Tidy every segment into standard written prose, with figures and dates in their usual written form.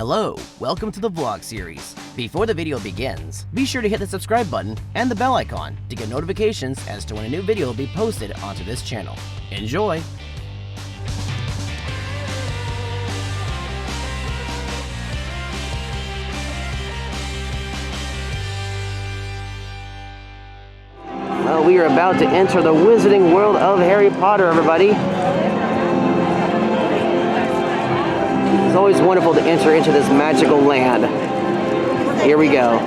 Hello, welcome to the vlog series. Before the video begins, be sure to hit the subscribe button and the bell icon to get notifications as to when a new video will be posted onto this channel. Enjoy! Well, we are about to enter the wizarding world of Harry Potter, everybody. It's always wonderful to enter into this magical land. Here we go.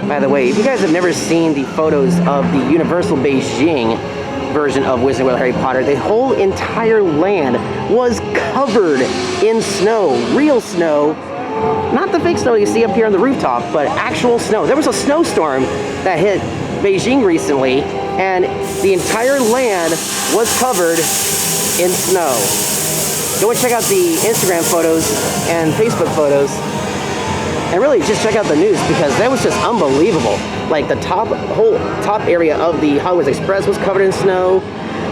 By the way, if you guys have never seen the photos of the Universal Beijing version of Wizarding World of Harry Potter, the whole entire land was covered in snow, real snow. Not the fake snow you see up here on the rooftop, but actual snow. There was a snowstorm that hit Beijing recently, and the entire land was covered in snow. Go and check out the Instagram photos and Facebook photos, and really just check out the news, because that was just unbelievable. Like the whole top area of the Hogwarts Express was covered in snow.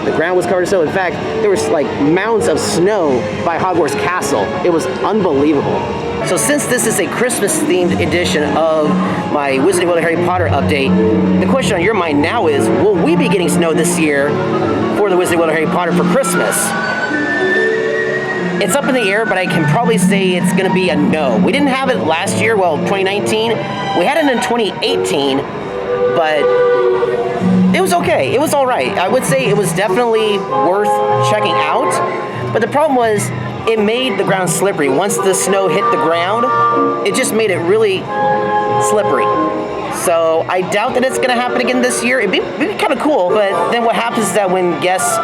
The ground was covered in snow. In fact, there was like mounds of snow by Hogwarts Castle. It was unbelievable. So since this is a Christmas-themed edition of my Wizarding World of Harry Potter update, the question on your mind now is, will we be getting snow this year for the Wizarding World of Harry Potter for Christmas? It's up in the air, but I can probably say it's going to be a no. We didn't have it last year, well, 2019. We had it in 2018, but it was okay. It was all right. I would say it was definitely worth checking out, but the problem was, it made the ground slippery. Once the snow hit the ground, it just made it really slippery. So I doubt that it's going to happen again this year. It'd be kind of cool, but then what happens is that when guests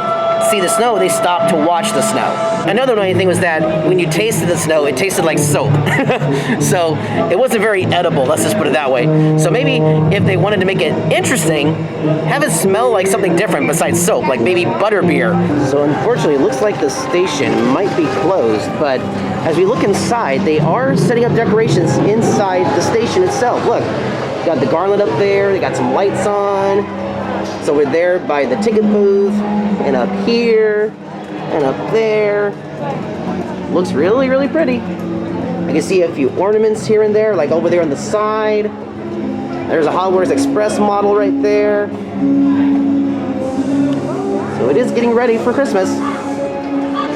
see the snow, they stop to watch the snow. Another annoying thing was that when you tasted the snow, it tasted like soap. So it wasn't very edible, let's just put it that way. So maybe if they wanted to make it interesting, have it smell like something different besides soap, like maybe butterbeer. So unfortunately, it looks like the station might be closed, but as we look inside, they are setting up decorations inside the station itself. Look, got the garland up there, they got some lights on. So we're there by the ticket booth, and up here, and up there. Looks really, really pretty. I can see a few ornaments here and there, like over there on the side. There's a Hogwarts Express model right there. So it is getting ready for Christmas.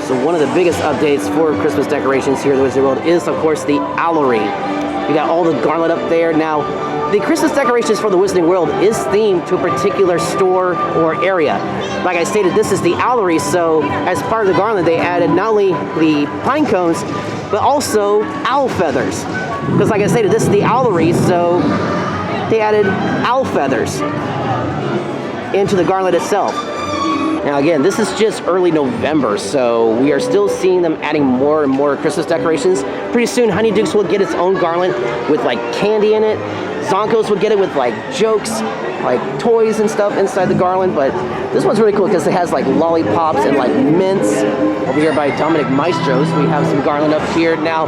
So one of the biggest updates for Christmas decorations here at the Wizarding World is, of course, the Owlery. You got all the garland up there. Now, the Christmas decorations for the Wizarding World is themed to a particular store or area. Like I stated, this is the Owlery, so as part of the garland, they added not only the pine cones, but also owl feathers. Because like I stated, this is the Owlery, so they added owl feathers into the garland itself. Now again, this is just early November, so we are still seeing them adding more and more Christmas decorations. Pretty soon, Honeydukes will get its own garland with like candy in it. Zonkos would get it with like jokes, like toys and stuff inside the garland, but this one's really cool because it has like lollipops and like mints. Over here by Dominic Maestros, we have some garland up here. Now,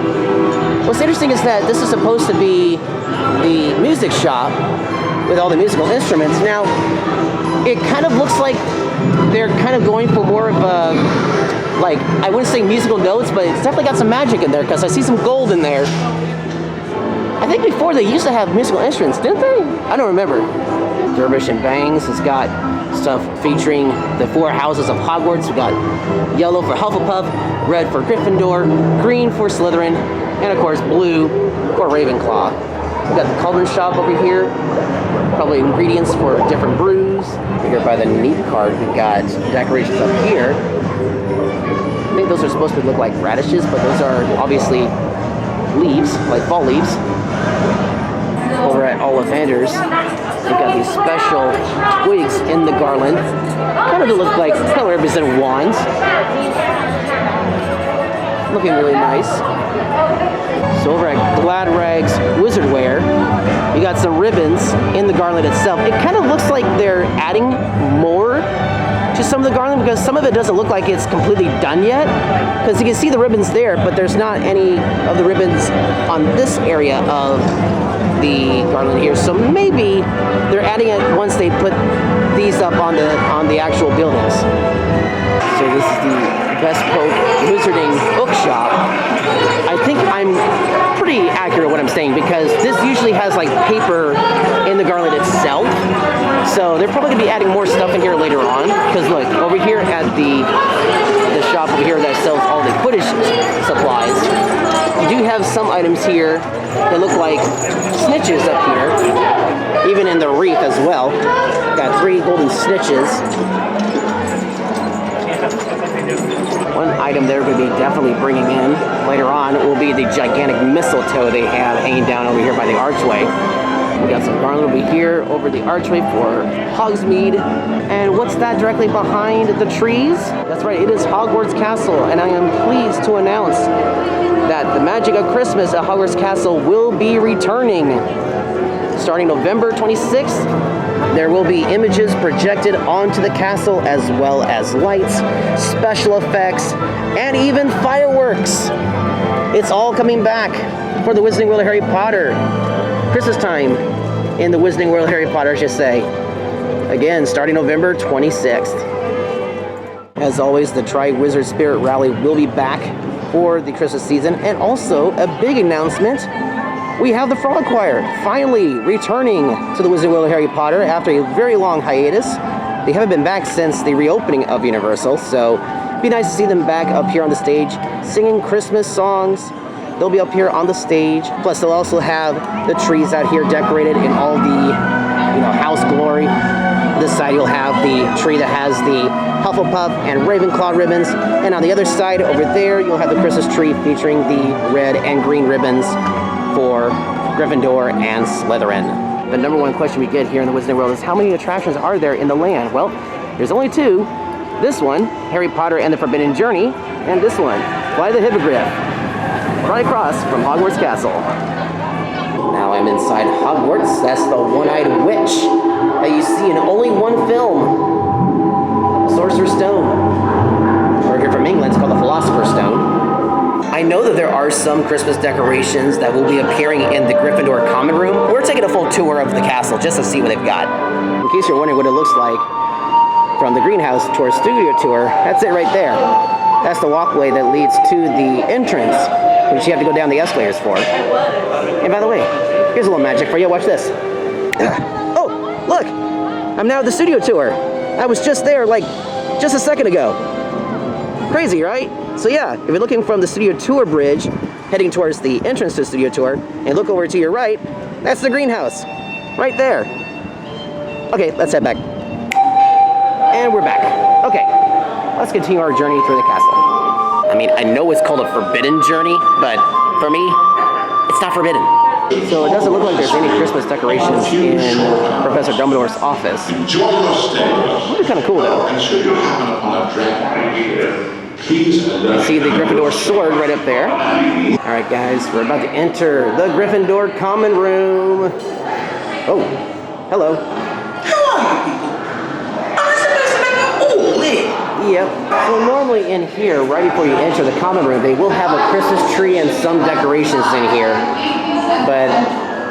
what's interesting is that this is supposed to be the music shop with all the musical instruments. Now, it kind of looks like they're kind of going for more of a, like, I wouldn't say musical notes, but it's definitely got some magic in there because I see some gold in there. I think before they used to have musical instruments, didn't they? I don't remember. Dervish and Bangs has got stuff featuring the 4 houses of Hogwarts. We got yellow for Hufflepuff, red for Gryffindor, green for Slytherin, and of course blue for Ravenclaw. We got the cauldron shop over here. Probably ingredients for different brews. Here by the neat card, we've got decorations up here. I think those are supposed to look like radishes, but those are obviously leaves, like fall leaves. Over at Ollivander's, we've got these special twigs in the garland, kind of to look like, kind of represent wands. Looking really nice. So over at Glad Rags Wizard Wear, you got some ribbons in the garland itself. It kind of looks like they're adding more to some of the garland because some of it doesn't look like it's completely done yet. Because you can see the ribbons there, but there's not any of the ribbons on this area of the garland here. So maybe they're adding it once they put these up on the actual buildings. So this is the Bespoke Wizarding Bookshop. I think I'm pretty accurate what I'm saying because this usually has like paper in the garland itself. So they're probably gonna be adding more stuff in here later on. Because look, over here at the shop over here that sells all the Quidditch supplies, you do have some items here that look like snitches up here, even in the wreath as well. Got 3 golden snitches. One item they're going to be definitely bringing in later on will be the gigantic mistletoe they have hanging down over here by the archway. We got some garland over here over the archway for Hogsmeade. And what's that directly behind the trees? That's right, it is Hogwarts Castle, and I am pleased to announce that the magic of Christmas at Hogwarts Castle will be returning. Starting November 26th, there will be images projected onto the castle as well as lights, special effects, and even fireworks. It's all coming back for the Wizarding World of Harry Potter. Christmas time in the Wizarding World of Harry Potter, I should say. Again, starting November 26th. As always, the Tri-Wizard Spirit Rally will be back for the Christmas season. And also, a big announcement. We have the Frog Choir finally returning to the Wizarding World of Harry Potter after a very long hiatus. They haven't been back since the reopening of Universal, so it'd be nice to see them back up here on the stage singing Christmas songs. They'll be up here on the stage. Plus, they'll also have the trees out here decorated in all the, house glory. This side, you'll have the tree that has the Hufflepuff and Ravenclaw ribbons. And on the other side, over there, you'll have the Christmas tree featuring the red and green ribbons for Gryffindor and Slytherin. The number one question we get here in the Wizarding World is how many attractions are there in the land? Well, there's only 2. This one, Harry Potter and the Forbidden Journey, and this one, Fly the Hippogriff, right across from Hogwarts Castle. Now I'm inside Hogwarts. That's the one-eyed witch that you see in only one film, Sorcerer's Stone. Or here from England, it's called the Philosopher's Stone. I know that there are some Christmas decorations that will be appearing in the Gryffindor Common Room. We're taking a full tour of the castle just to see what they've got. In case you're wondering what it looks like from the greenhouse to our studio tour, that's it right there. That's the walkway that leads to the entrance, which you have to go down the escalators for. And by the way, here's a little magic for you. Watch this. Oh, look! I'm now at the studio tour. I was just there, just a second ago. Crazy, right? So yeah, if you're looking from the studio tour bridge, heading towards the entrance to the studio tour, and look over to your right, that's the greenhouse. Right there. Okay, let's head back. And we're back. Okay, let's continue our journey through the castle. I mean, I know it's called a forbidden journey, but for me, it's not forbidden. So it doesn't look like there's any Christmas decorations in Professor Dumbledore's office. Would be kind of cool though. You see the Gryffindor sword right up there. Alright guys, we're about to enter the Gryffindor Common Room. Oh, hello. Hello, people. I'm supposed to make an all-lit. Yep. So normally in here, right before you enter the common room, they will have a Christmas tree and some decorations in here, but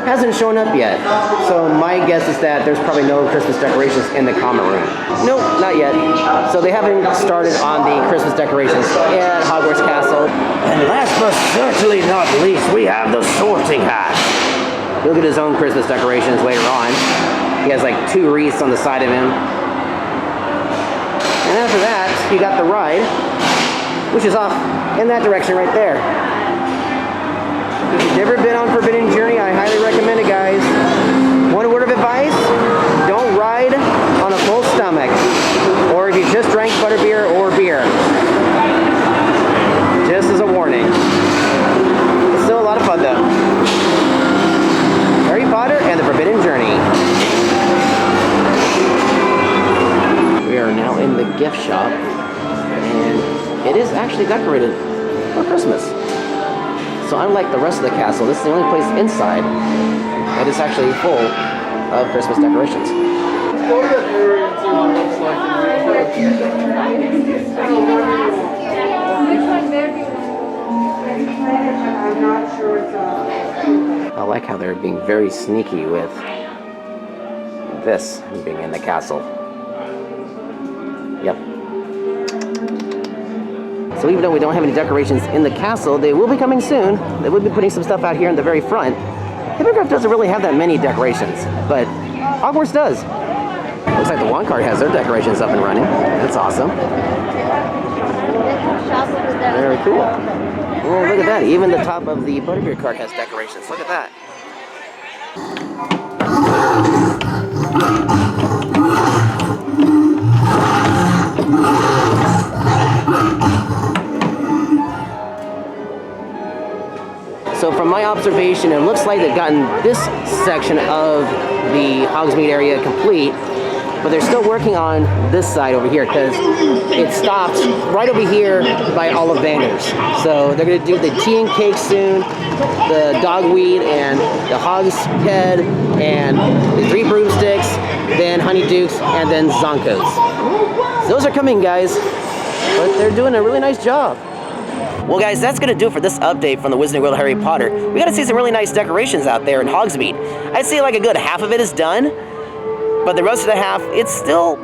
hasn't shown up yet. So my guess is that there's probably no Christmas decorations in the common room. Nope, not yet. So they haven't started on the Christmas decorations at Hogwarts Castle. And last but certainly not least, we have the Sorting Hat. He'll get his own Christmas decorations later on. He has like 2 wreaths on the side of him. And after that, you got the ride, which is off in that direction right there. If you've never been on Forbidden Journey, I highly recommend it, guys. One word of advice, don't ride on a full stomach, or if you just drank butterbeer or beer. Just as a warning. It's still a lot of fun, though. Harry Potter and the Forbidden Journey. We are now in the gift shop, and it is actually decorated for Christmas. So unlike the rest of the castle, this is the only place inside that is actually full of Christmas decorations. I like how they're being very sneaky with this being in the castle. Yep. So even though we don't have any decorations in the castle, they will be coming soon. They will be putting some stuff out here in the very front. Hippogriff doesn't really have that many decorations, but Hogwarts does. Looks like the Wand Cart has their decorations up and running. That's awesome. Very cool. Oh, look at that. Even the top of the Butterbeer cart has decorations. Look at that. So from my observation, it looks like they've gotten this section of the Hogsmeade area complete, but they're still working on this side over here because it stopped right over here by Ollivanders. So they're going to do the tea and cake soon, the dogweed and the hog's head and the 3 broomsticks, then honeydukes, and then zonkos. Those are coming, guys, but they're doing a really nice job. Well, guys, that's going to do it for this update from the Wizarding World of Harry Potter. We got to see some really nice decorations out there in Hogsmeade. I'd say like a good half of it is done, but the rest of the half, it's still,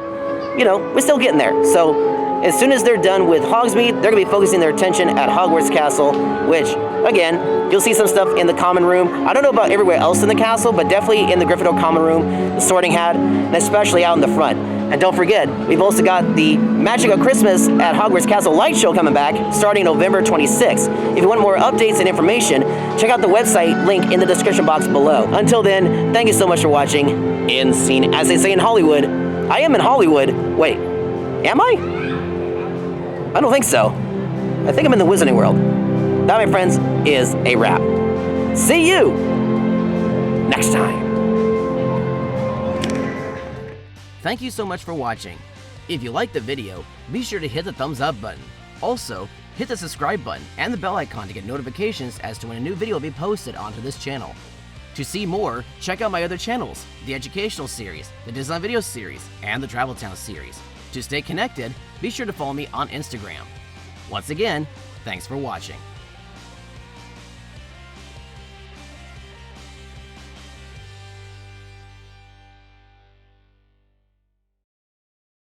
you know, we're still getting there. So as soon as they're done with Hogsmeade, they're going to be focusing their attention at Hogwarts Castle, which, again, you'll see some stuff in the common room. I don't know about everywhere else in the castle, but definitely in the Gryffindor common room, the Sorting Hat, and especially out in the front. And don't forget, we've also got the Magic of Christmas at Hogwarts Castle Light Show coming back starting November 26th. If you want more updates and information, check out the website link in the description box below. Until then, thank you so much for watching. In scene, as they say in Hollywood, I am in Hollywood. Wait, am I? I don't think so. I think I'm in the Wizarding World. That, my friends, is a wrap. See you next time. Thank you so much for watching. If you liked the video, be sure to hit the thumbs up button. Also, hit the subscribe button and the bell icon to get notifications as to when a new video will be posted onto this channel. To see more, check out my other channels, the Educational Series, the Design Video Series, and the Travel Town Series. To stay connected, be sure to follow me on Instagram. Once again, thanks for watching.